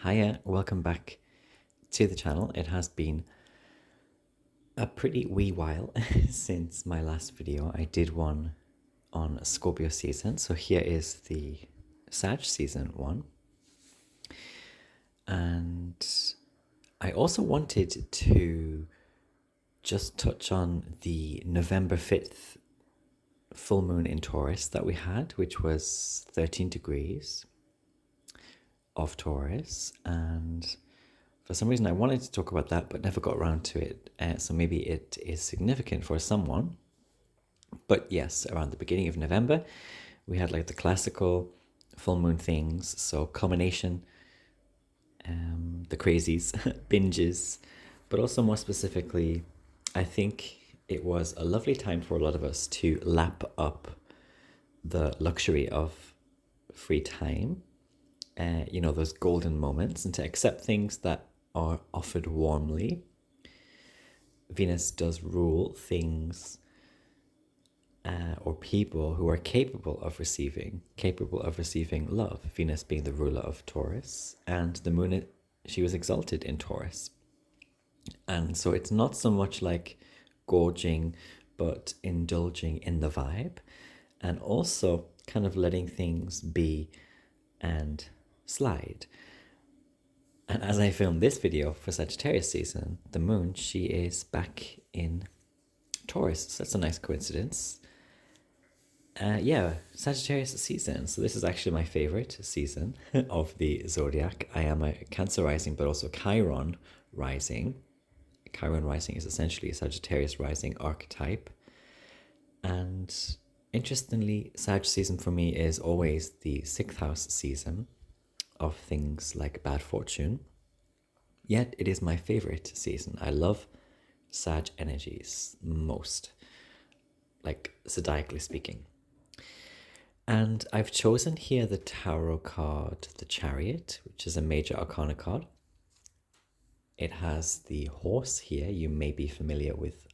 Hiya, welcome back to the channel. It has been a pretty wee while since my last video. I did one on Scorpio season, so here is the Sag season one. And I also wanted to just touch on the November 5th full moon in Taurus that we had, which was 13 degrees of Taurus, and for some reason I wanted to talk about that but never got around to it, so maybe it is significant for someone. But yes, around the beginning of November we had like the classical full moon things, so culmination, the crazies, binges, but also more specifically I think it was a lovely time for a lot of us to lap up the luxury of free time, those golden moments, and to accept things that are offered warmly. Venus does rule things or people who are capable of receiving love. Venus being the ruler of Taurus, and the moon, she was exalted in Taurus. And so it's not so much like gorging, but indulging in the vibe, and also kind of letting things be and slide. And as I filmed this video for Sagittarius season, the moon, she is back in Taurus. So that's a nice coincidence. Sagittarius season. So this is actually my favorite season of the zodiac. I am a Cancer rising, but also Chiron rising. Chiron rising is essentially a Sagittarius rising archetype. And interestingly, Sag season for me is always the 6th house season of things like bad fortune. Yet it is my favorite season. I love Sag energies most, like zodiacally speaking. And I've chosen here the tarot card, the Chariot, which is a major arcana card. It has the horse here. You may be familiar with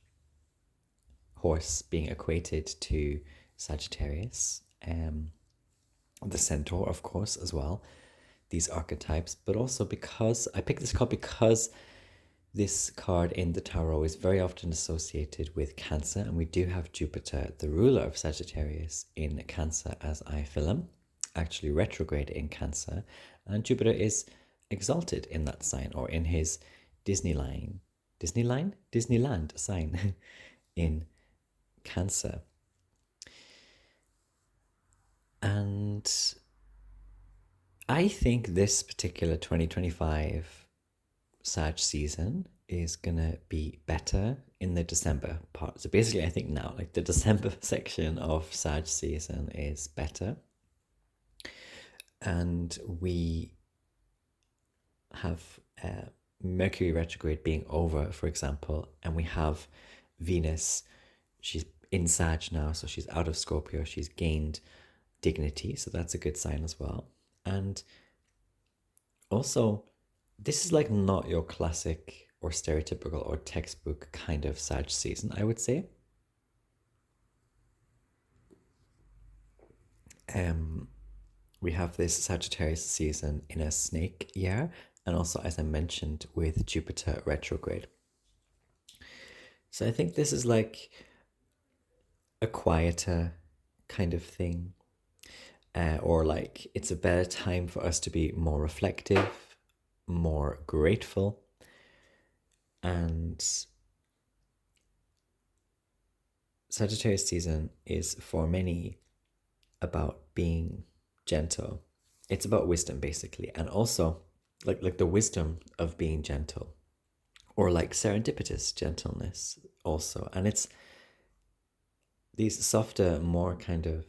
horse being equated to Sagittarius. The centaur, of course, as well. These archetypes, but also because I picked this card because this card in the tarot is very often associated with Cancer, and we do have Jupiter, the ruler of Sagittarius, in Cancer as I film, actually retrograde in Cancer, and Jupiter is exalted in that sign, or in his Disneyland sign in Cancer. And I think this particular 2025 Sag season is gonna be better in the December part. So basically I think now, like, the December section of Sag season is better. And we have Mercury retrograde being over, for example, and we have Venus, she's in Sag now, so she's out of Scorpio, she's gained dignity, so that's a good sign as well. And also, this is like not your classic or stereotypical or textbook kind of Sag season, I would say. We have this Sagittarius season in a snake year, and also, as I mentioned, with Jupiter retrograde. So I think this is like a quieter kind of thing, or like it's a better time for us to be more reflective, more grateful, and Sagittarius season is for many about being gentle. It's about wisdom, basically, and also like the wisdom of being gentle, or like serendipitous gentleness also. And it's these softer, more kind of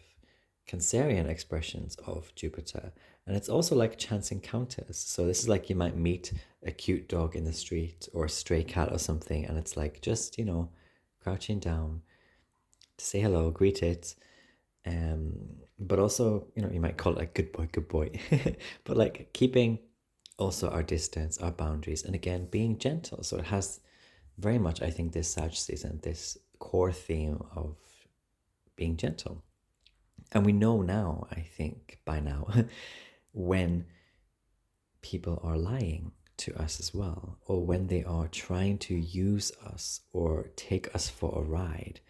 Cancerian expressions of Jupiter. And it's also like chance encounters. So this is like you might meet a cute dog in the street or a stray cat or something, and it's like just, crouching down to say hello, greet it. But also, you might call it like good boy. But like keeping also our distance, our boundaries, and again, being gentle. So it has very much, I think, this Sag season, this core theme of being gentle. And we know now, I think, by now, when people are lying to us as well, or when they are trying to use us or take us for a ride.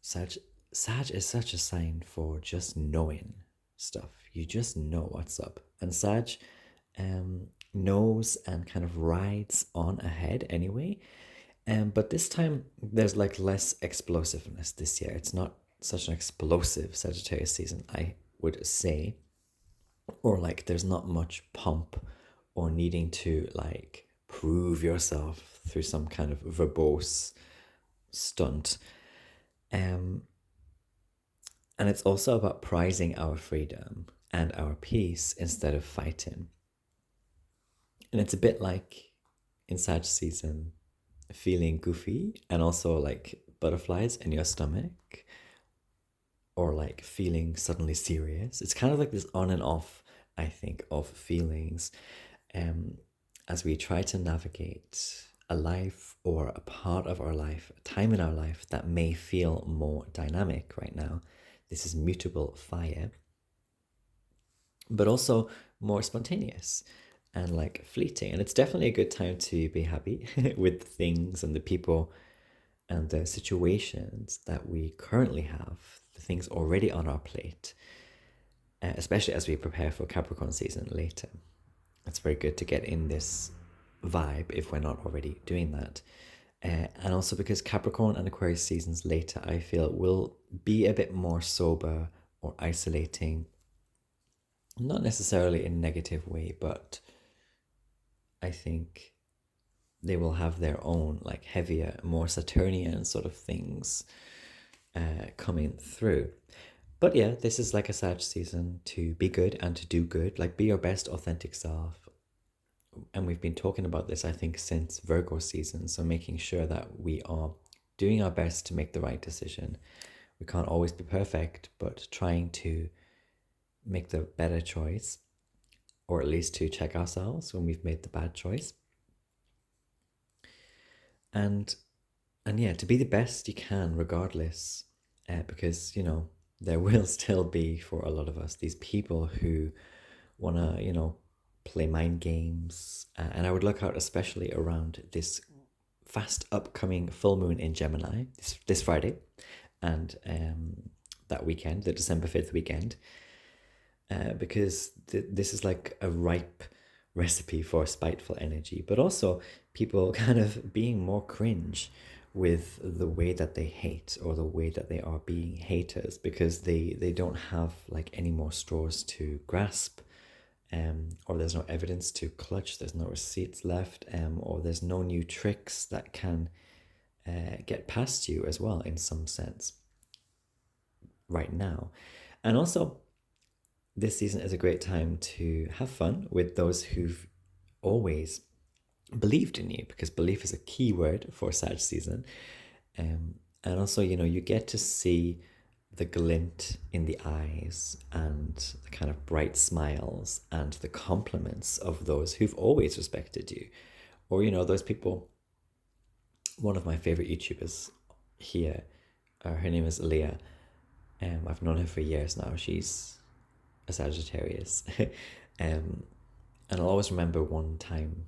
Sag, Sag is such a sign for just knowing stuff. You just know what's up. And Sag knows and kind of rides on ahead anyway. But this time there's like less explosiveness this year. It's not such an explosive Sagittarius season, I would say. Or like there's not much pomp or needing to like prove yourself through some kind of verbose stunt. Um, and it's also about prizing our freedom and our peace instead of fighting. And it's a bit like in Sag season, feeling goofy and also like butterflies in your stomach, or like feeling suddenly serious. It's kind of like this on and off, I think, of feelings um, as we try to navigate a life or a part of our life, a time in our life that may feel more dynamic right now. This is mutable fire, but also more spontaneous and like fleeting. And it's definitely a good time to be happy with the things and the people and the situations that we currently have, the things already on our plate, especially as we prepare for Capricorn season later. It's very good to get in this vibe if we're not already doing that. And also because Capricorn and Aquarius seasons later, I feel, will be a bit more sober or isolating. Not necessarily in a negative way, but I think they will have their own like heavier, more Saturnian sort of things coming through. But yeah, this is like a Sag season to be good and to do good, like be your best authentic self. And we've been talking about this, I think, since Virgo season. So making sure that we are doing our best to make the right decision. We can't always be perfect, but trying to make the better choice, or at least to check ourselves when we've made the bad choice. And yeah, to be the best you can regardless, because there will still be, for a lot of us, these people who want to play mind games, and I would look out especially around this fast upcoming full moon in Gemini this Friday, and that weekend, the December 5th weekend, because this is like a ripe recipe for spiteful energy, but also people kind of being more cringe with the way that they hate, or the way that they are being haters, because they don't have like any more straws to grasp, or there's no evidence to clutch, there's no receipts left, or there's no new tricks that can get past you as well, in some sense, right now. And also, this season is a great time to have fun with those who've always believed in you, because belief is a key word for Sag season. And also, you get to see the glint in the eyes and the kind of bright smiles and the compliments of those who've always respected you. Or, those people, one of my favorite YouTubers here, her name is Leah. I've known her for years now. She's a Sagittarius. And I'll always remember one time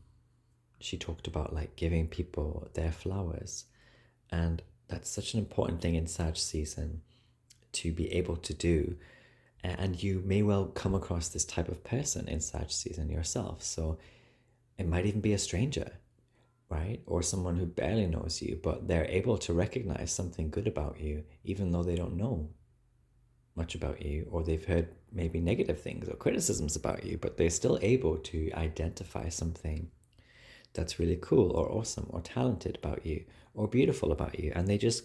she talked about like giving people their flowers. And that's such an important thing in Sag season to be able to do. And you may well come across this type of person in Sag season yourself. So it might even be a stranger, right? Or someone who barely knows you, but they're able to recognize something good about you, even though they don't know much about you, or they've heard maybe negative things or criticisms about you, but they're still able to identify something that's really cool or awesome or talented about you or beautiful about you, and they just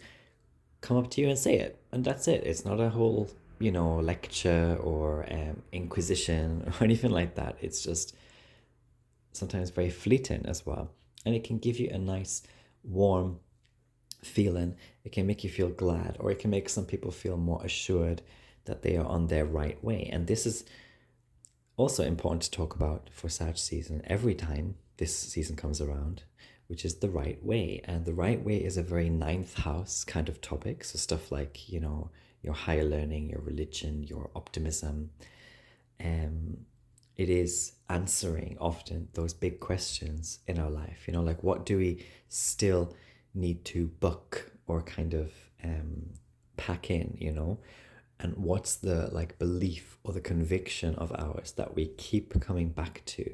come up to you and say it, and that's it. It's not a whole lecture or inquisition or anything like that. It's just sometimes very fleeting as well, and it can give you a nice warm feeling. It can make you feel glad, or it can make some people feel more assured that they are on their right way. And this is also important to talk about for Sag season every time this season comes around, which is the right way. And the right way is a very ninth house kind of topic. So stuff like, your higher learning, your religion, your optimism, it is answering often those big questions in our life. You know, like what do we still need to book or kind of pack in, you know? And what's the like belief or the conviction of ours that we keep coming back to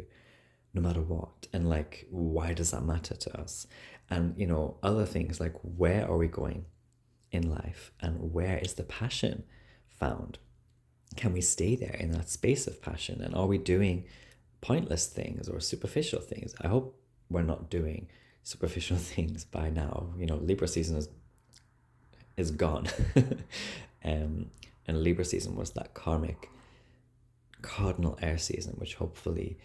no matter what? And like, why does that matter to us? And, you know, other things like, where are we going in life and where is the passion found? Can we stay there in that space of passion? And are we doing pointless things or superficial things? I hope we're not doing superficial things by now. You know, Libra season is gone. And Libra season was that karmic cardinal air season, which hopefully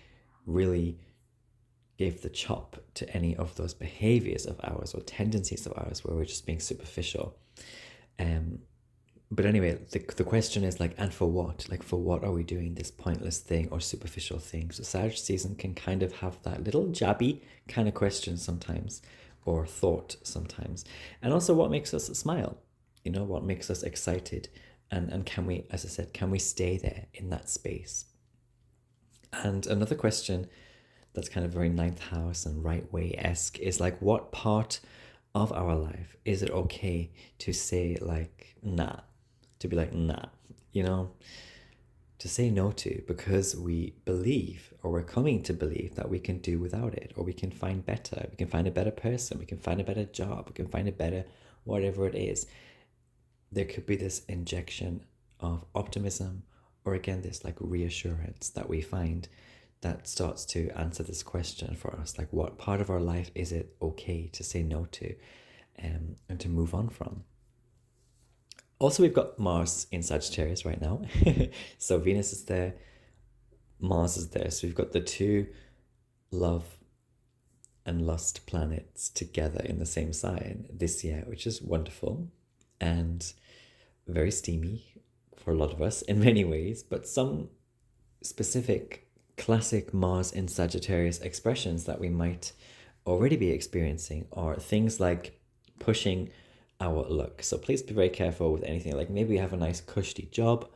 really gave the chop to any of those behaviors of ours or tendencies of ours where we're just being superficial. But anyway, the question is like, and for what? Like, for what are we doing this pointless thing or superficial thing? So Sag season can kind of have that little jabby kind of question sometimes, or thought sometimes. And also what makes us smile? You know, what makes us excited? And can we, as I said, can we stay there in that space? And another question that's kind of very ninth house and right way-esque is like, what part of our life is it okay to say like, nah, to be like, nah, you know, to say no to, because we believe, or we're coming to believe, that we can do without it, or we can find better, we can find a better person, we can find a better job, we can find a better whatever it is. There could be this injection of optimism, or again, this like reassurance that we find that starts to answer this question for us, like, what part of our life is it okay to say no to, and to move on from? Also, we've got Mars in Sagittarius right now. So Venus is there, Mars is there. So we've got the two love and lust planets together in the same sign this year, which is wonderful and very steamy for a lot of us in many ways. But some specific classic Mars in Sagittarius expressions that we might already be experiencing are things like pushing our luck. So please be very careful with anything. Like maybe you have a nice cushy job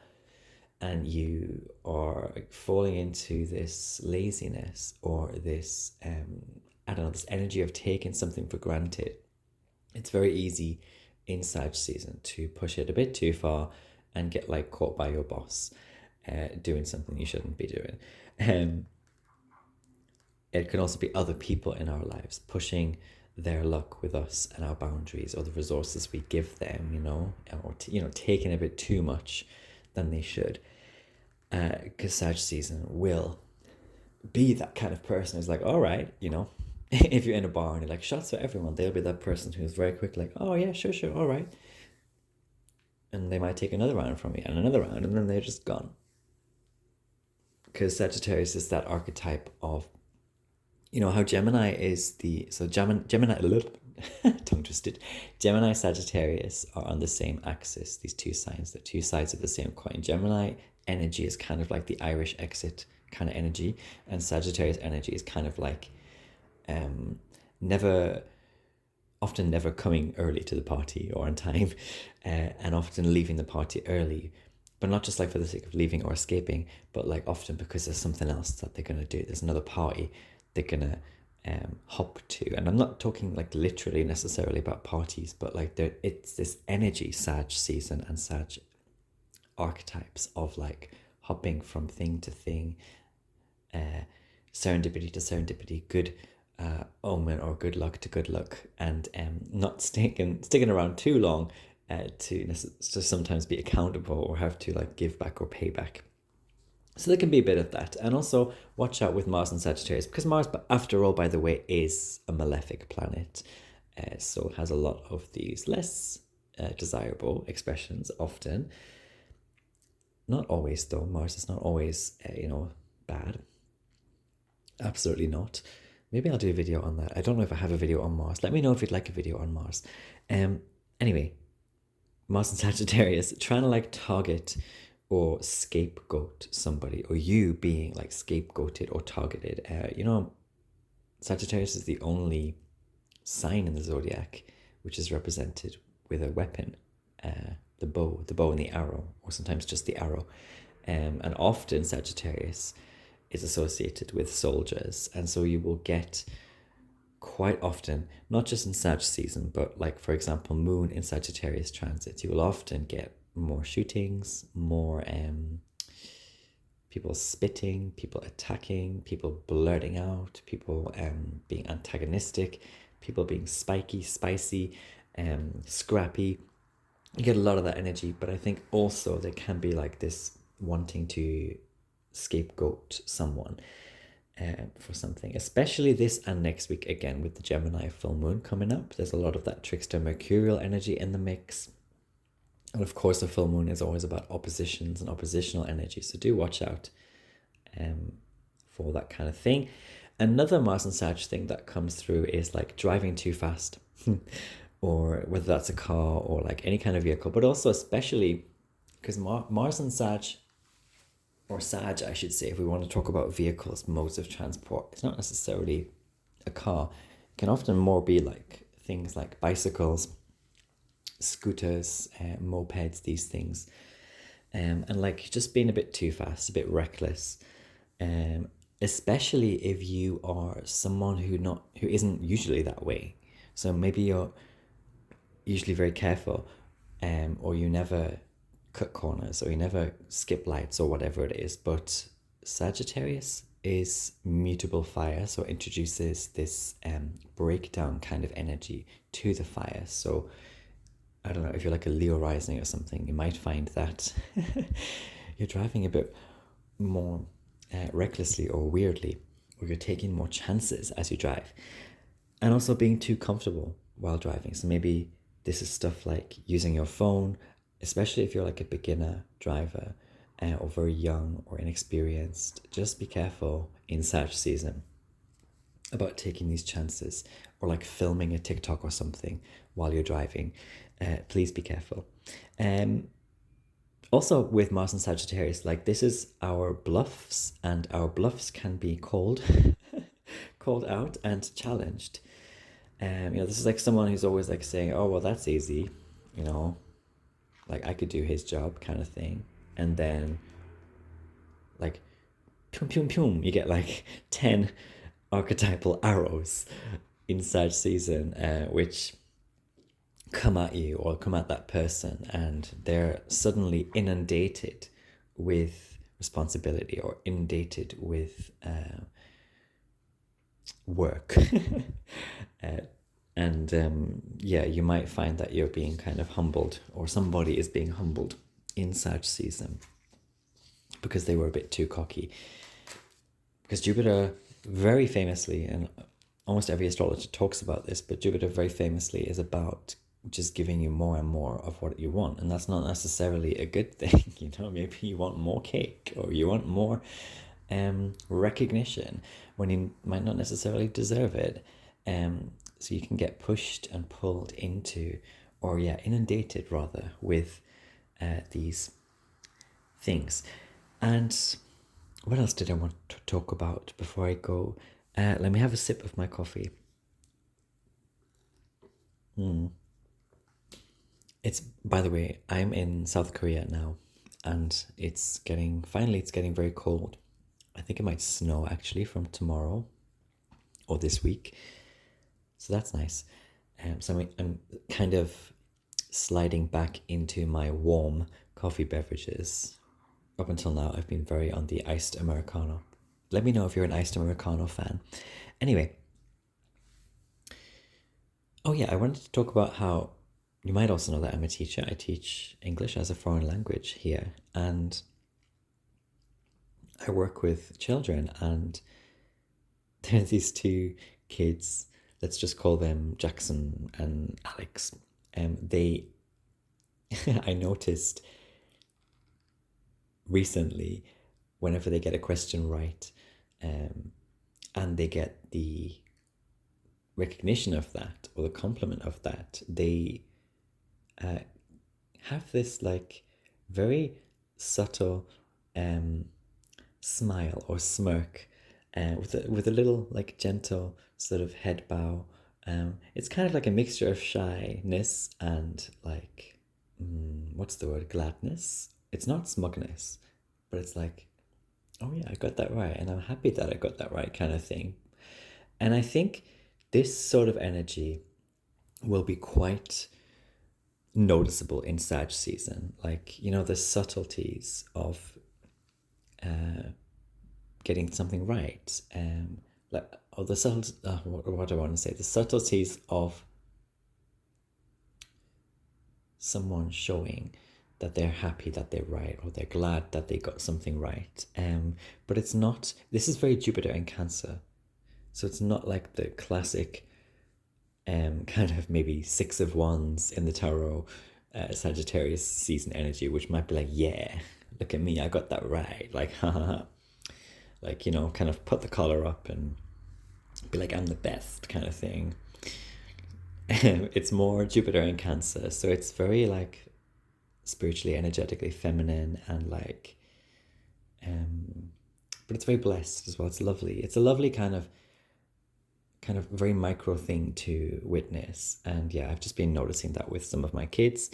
and you are falling into this laziness or this I don't know, this energy of taking something for granted. It's very easy in Sag season to push it a bit too far and get like caught by your boss doing something you shouldn't be doing. It can also be other people in our lives pushing their luck with us and our boundaries or the resources we give them, you know, or taking a bit too much than they should. Because Sag season will be that kind of person who's like, all right, you know, if you're in a bar and you're like, shots for everyone, they'll be that person who's very quick, like, oh yeah, sure, all right. And they might take another round from you and another round, and then they're just gone. Because Sagittarius is that archetype of, you know, how Gemini is Gemini, tongue twisted, Gemini, Sagittarius are on the same axis, these two signs, the two sides of the same coin. Gemini energy is kind of like the Irish exit kind of energy, and Sagittarius energy is kind of like often never coming early to the party or on time, and often leaving the party early, but not just like for the sake of leaving or escaping, but like often because there's something else that they're going to do. There's another party they're going to hop to. And I'm not talking like literally necessarily about parties, but like it's this energy, Sag season and Sag archetypes of like hopping from thing to thing, serendipity to serendipity, good omen or good luck to good luck, and not sticking around too long to sometimes be accountable or have to like give back or pay back. So there can be a bit of that. And also watch out with Mars and Sagittarius, because Mars, after all, by the way, is a malefic planet, so it has a lot of these less desirable expressions often. Not always though. Mars is not always bad. Absolutely not. Maybe I'll do a video on that. I don't know if I have a video on Mars. Let me know if you'd like a video on Mars. Anyway, Mars and Sagittarius, trying to like target or scapegoat somebody, or you being like scapegoated or targeted. Sagittarius is the only sign in the zodiac which is represented with a weapon, the bow and the arrow, or sometimes just the arrow. And often Sagittarius is associated with soldiers, and so you will get quite often, not just in Sag season, but like for example, Moon in Sagittarius transits, you will often get more shootings, more people spitting, people attacking, people blurting out, people being antagonistic, people being spiky, spicy, scrappy. You get a lot of that energy, but I think also there can be like this wanting to scapegoat someone for something, especially this and next week again with the Gemini full moon coming up. There's a lot of that trickster mercurial energy in the mix. And of course, the full moon is always about oppositions and oppositional energy. So do watch out for that kind of thing. Another Mars and Sag thing that comes through is like driving too fast, or whether that's a car or like any kind of vehicle, but also especially because Mars and Sag, or Sag, I should say, if we want to talk about vehicles, modes of transport, it's not necessarily a car. It can often more be like things like bicycles, scooters, mopeds, these things, and like just being a bit too fast, a bit reckless, especially if you are someone who isn't usually that way. So maybe you're usually very careful, or you never cut corners, or you never skip lights, or whatever it is. But Sagittarius is mutable fire, so it introduces this breakdown kind of energy to the fire. So I don't know, if you're like a Leo rising or something, you might find that you're driving a bit more recklessly or weirdly, or you're taking more chances as you drive, and also being too comfortable while driving. So maybe this is stuff like using your phone, especially if you're like a beginner driver, or very young or inexperienced. Just be careful in Sag season about taking these chances, or like filming a TikTok or something while you're driving. Please be careful. Also with Mars and Sagittarius, like this is our bluffs, and our bluffs can be called called out and challenged. This is like someone who's always like saying, oh well, that's easy, like I could do his job kind of thing. And then like pum pum pum, you get like 10 archetypal arrows in Sag season, which come at you or come at that person, and they're suddenly inundated with responsibility, or inundated with work. You might find that you're being kind of humbled, or somebody is being humbled in Sag season because they were a bit too cocky. Because Jupiter very famously, and almost every astrologer talks about this, but Jupiter very famously is about just giving you more and more of what you want. And that's not necessarily a good thing. Maybe you want more cake, or you want more recognition when you might not necessarily deserve it. So you can get pushed and pulled into, or inundated rather, with these things. And what else did I want to talk about before I go? Let me have a sip of my coffee. It's, by the way, I'm in South Korea now, and it's getting very cold. I think it might snow actually from tomorrow or this week. So that's nice. So I'm kind of sliding back into my warm coffee beverages. Up until now, I've been very on the iced Americano. Let me know if you're an iced Americano fan. Anyway. Oh yeah, I wanted to talk about how you might also know that I'm a teacher. I teach English as a foreign language here, and I work with children, and there's these two kids, let's just call them Jackson and Alex. They, I noticed recently, whenever they get a question right, and they get the recognition of that, or the compliment of that, they have this like very subtle smile or smirk, with a little like gentle sort of head bow. It's kind of like a mixture of shyness and like what's the word, gladness. It's not smugness, but it's like Oh yeah, I got that right, and I'm happy that I got that right, kind of thing. And I think this sort of energy will be quite noticeable in Sag season. Like, you know, the subtleties of getting something right. Like, or the subtle, what do I want to say? The subtleties of someone showing that they're happy that they're right, or they're glad that they got something right. But it's not, this is very Jupiter and Cancer. So it's not like the classic kind of maybe Six of Wands in the tarot, Sagittarius season energy, which might be like, yeah, look at me, I got that right. Like, like, you know, kind of put the collar up and be like, I'm the best kind of thing. It's more Jupiter in Cancer, so it's very like spiritually, energetically feminine, and like, um, but it's very blessed as well. It's lovely. It's a lovely kind of very micro thing to witness. And yeah, I've just been noticing that with some of my kids.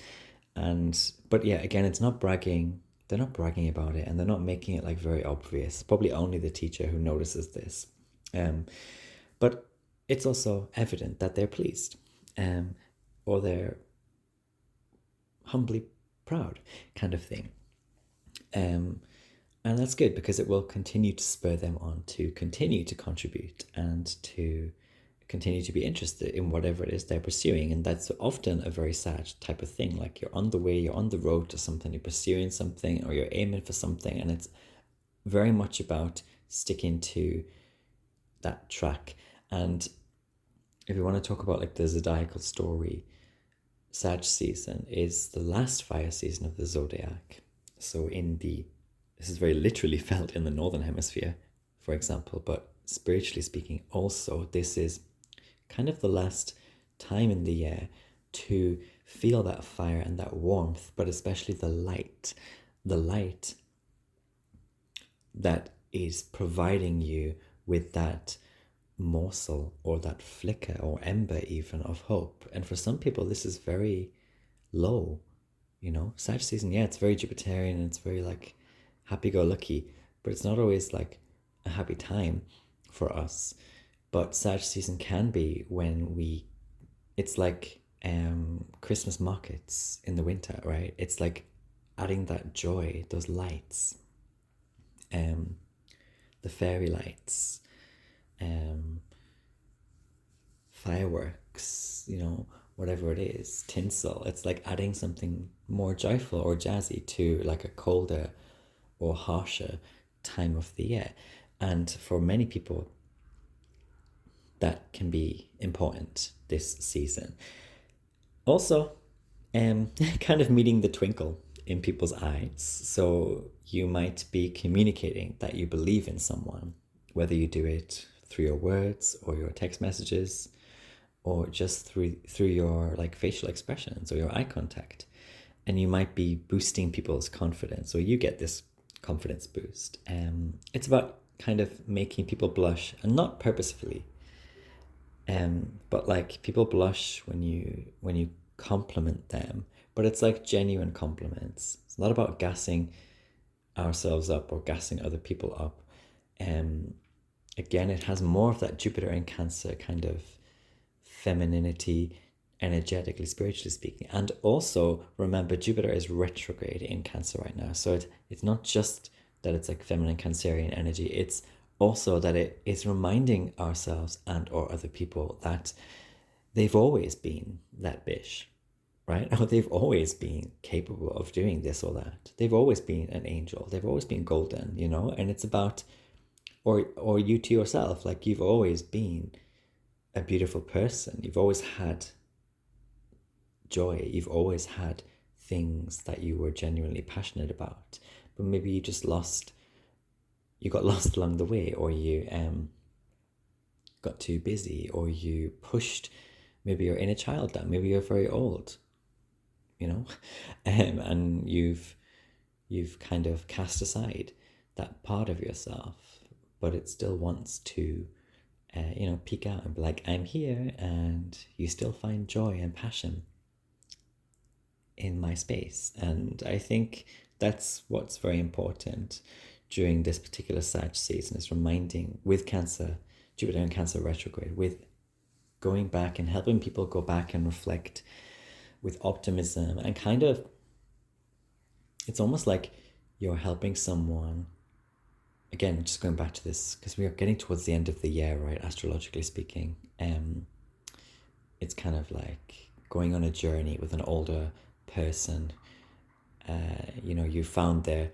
And but yeah, again, it's not bragging. They're not bragging about it, and they're not making it like very obvious. Probably only the teacher who notices this. Um, but it's also evident that they're pleased, or they're humbly proud, kind of thing. Um, and that's good because it will continue to spur them on to continue to contribute and to continue to be interested in whatever it is they're pursuing. And that's often a very sad type of thing. Like, you're on the way, you're on the road to something, you're pursuing something, or you're aiming for something, and it's very much about sticking to that track. And if you want to talk about like the zodiacal story, Sag season is the last fire season of the zodiac. So this is very literally felt in the northern hemisphere, for example, but spiritually speaking, also this is kind of the last time in the year to feel that fire and that warmth, but especially the light that is providing you with that morsel or that flicker or ember even of hope. And for some people, this is very low, you know. Sag season, yeah, it's very Jupiterian and it's very like happy go lucky, but it's not always like a happy time for us. But Sag season can be when it's like Christmas markets in the winter, right? It's like adding that joy, those lights, um, the fairy lights, um, fireworks, you know, whatever it is, tinsel. It's like adding something more joyful or jazzy to like a colder or harsher time of the year. And for many people, that can be important this season. Also, kind of meeting the twinkle in people's eyes. So you might be communicating that you believe in someone, whether you do it through your words or your text messages, or just through your like facial expressions or your eye contact. And you might be boosting people's confidence, or you get this confidence boost. It's about kind of making people blush, and not purposefully, but like people blush when you compliment them, but it's like genuine compliments. It's not about gassing ourselves up or gassing other people up. Um, Again, it has more of that Jupiter and Cancer kind of femininity, energetically, spiritually speaking. And also remember, Jupiter is retrograde in Cancer right now, so it's not just that it's like feminine Cancerian energy, it's also that it is reminding ourselves and or other people that they've always been that bitch, right? Or they've always been capable of doing this or that. They've always been an angel. They've always been golden, you know? And it's about, or you to yourself, like you've always been a beautiful person. You've always had joy. You've always had things that you were genuinely passionate about. But maybe you got lost along the way, or you got too busy, or you pushed maybe your inner child down. Maybe you're very old, you know, and you've kind of cast aside that part of yourself, but it still wants to, you know, peek out and be like, I'm here, and you still find joy and passion in my space. And I think that's what's very important, during this particular Sag season is reminding, with Cancer, Jupiter and Cancer retrograde, with going back and helping people go back and reflect with optimism, and kind of, it's almost like you're helping someone. Again, just going back to this, because we are getting towards the end of the year, right, astrologically speaking. It's kind of like going on a journey with an older person. You found their,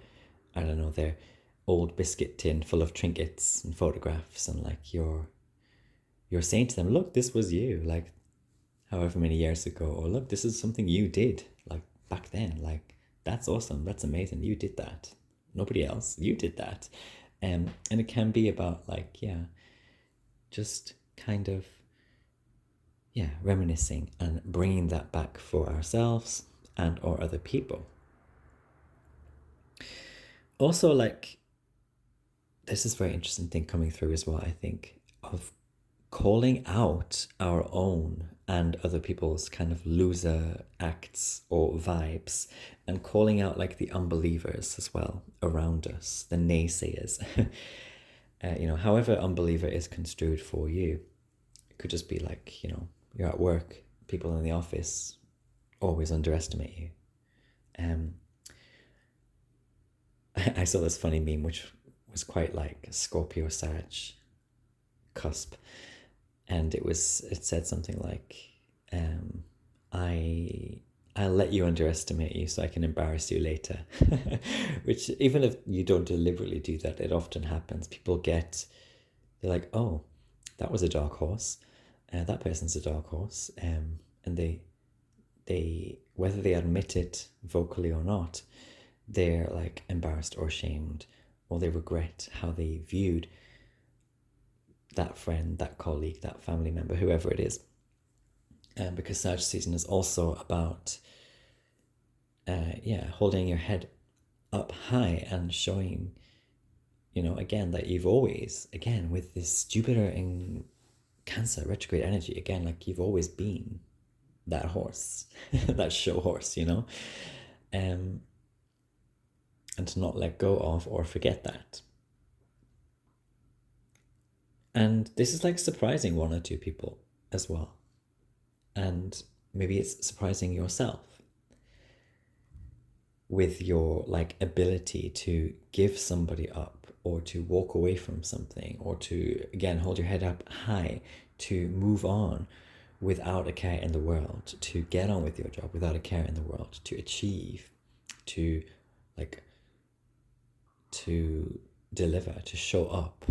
I don't know, their old biscuit tin full of trinkets and photographs, and like you're saying to them, look, this was you, like however many years ago, or look, this is something you did like back then, like that's awesome, that's amazing, you did that, nobody else, you did that. And it can be about like, just kind of, reminiscing and bringing that back for ourselves and or other people. Also, like, this is a very interesting thing coming through as well, I think, of calling out our own and other people's kind of loser acts or vibes, and calling out like the unbelievers as well around us, the naysayers. However unbeliever is construed for you. It could just be like, you're at work, people in the office always underestimate you. I saw this funny meme which was quite like Scorpio Sag cusp, and it said something like, I'll let you underestimate you so I can embarrass you later. Which, even if you don't deliberately do that, it often happens. People they're like, oh, that was a dark horse, that person's a dark horse, and they whether they admit it vocally or not, they're like embarrassed or ashamed, or they regret how they viewed that friend, that colleague, that family member, whoever it is. Because Sag season is also about, holding your head up high and showing, again, that you've always, again, with this Jupiter in Cancer retrograde energy, again, like you've always been that horse, that show horse, and to not let go of or forget that. And this is like surprising one or two people as well. And maybe it's surprising yourself with your like ability to give somebody up, or to walk away from something, or to, again, hold your head up high, to move on without a care in the world, to get on with your job without a care in the world, to achieve, to deliver, to show up.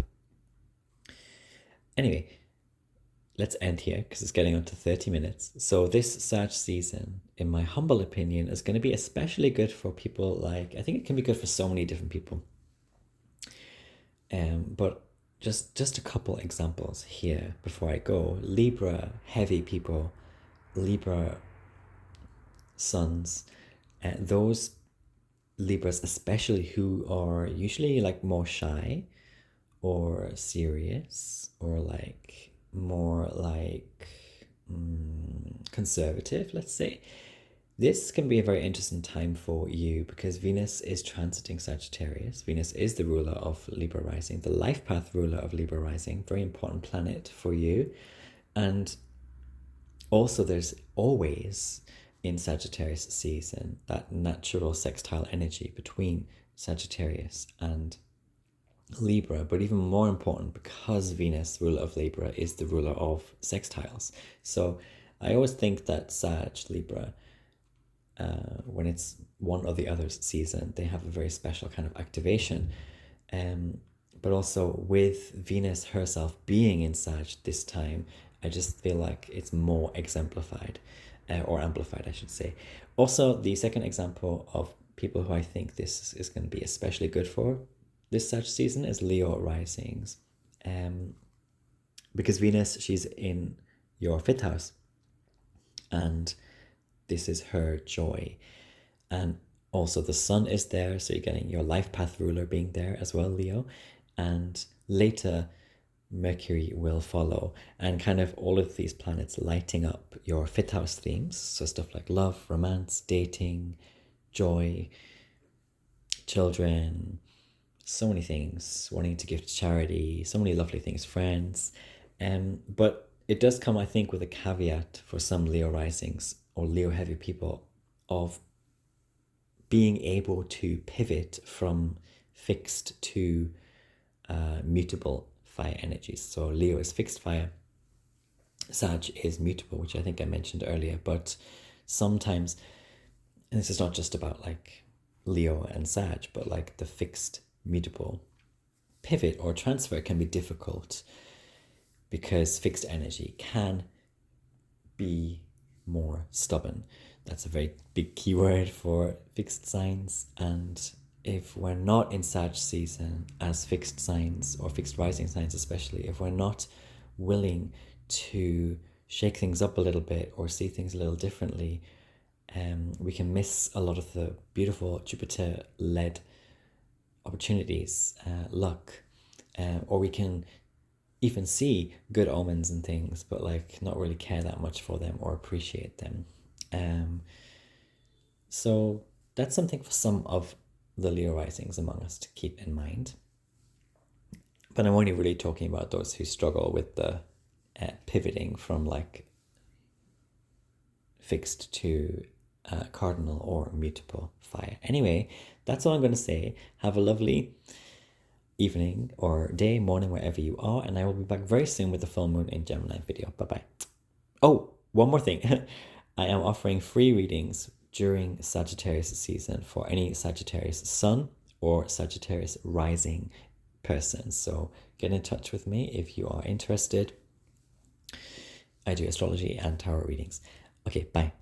Anyway, let's end here because it's getting on to 30 minutes. So this Sag season, in my humble opinion, is going to be especially good for people like, I think it can be good for so many different people. But just a couple examples here before I go. Libra heavy people, Libra suns, those Libras especially, who are usually like more shy or serious, or like more like conservative, let's say. This can be a very interesting time for you because Venus is transiting Sagittarius. Venus is the ruler of Libra rising, the life path ruler of Libra rising, very important planet for you. And also there's always in Sagittarius season that natural sextile energy between Sagittarius and Libra, but even more important because Venus, ruler of Libra, is the ruler of sextiles. So I always think that Sag, Libra, when it's one or the other's season, they have a very special kind of activation. But also with Venus herself being in Sag this time, I just feel like it's more exemplified, or amplified, I should say. Also, the second example of people who I think this is going to be especially good for this Sag season is Leo risings. Because Venus, she's in your 5th house, and this is her joy. And also the sun is there, so you're getting your life path ruler being there as well, Leo. And later Mercury will follow, and kind of all of these planets lighting up your 5th house themes. So stuff like love, romance, dating, joy, children, so many things, wanting to give to charity, so many lovely things, friends. But it does come, I think, with a caveat for some Leo risings or Leo heavy people of being able to pivot from fixed to mutable fire energies. So Leo is fixed fire, Sag is mutable, which I think I mentioned earlier. But sometimes, and this is not just about like Leo and Sag, but like the fixed mutable pivot or transfer can be difficult because fixed energy can be more stubborn. That's a very big keyword for fixed signs. And if we're not in Sag season as fixed signs or fixed rising signs, especially if we're not willing to shake things up a little bit or see things a little differently, we can miss a lot of the beautiful Jupiter-led opportunities, luck, or we can even see good omens and things, but like not really care that much for them or appreciate them. So that's something for some of the Leo risings among us to keep in mind. But I'm only really talking about those who struggle with the pivoting from like fixed to cardinal or mutable fire. Anyway, that's all I'm going to say. Have a lovely evening or day, morning, wherever you are, and I will be back very soon with the full moon in Gemini video. Bye-bye. Oh, one more thing. I am offering free readings during Sagittarius season for any Sagittarius sun or Sagittarius rising person. So get in touch with me if you are interested. I do astrology and tarot readings. Okay, bye.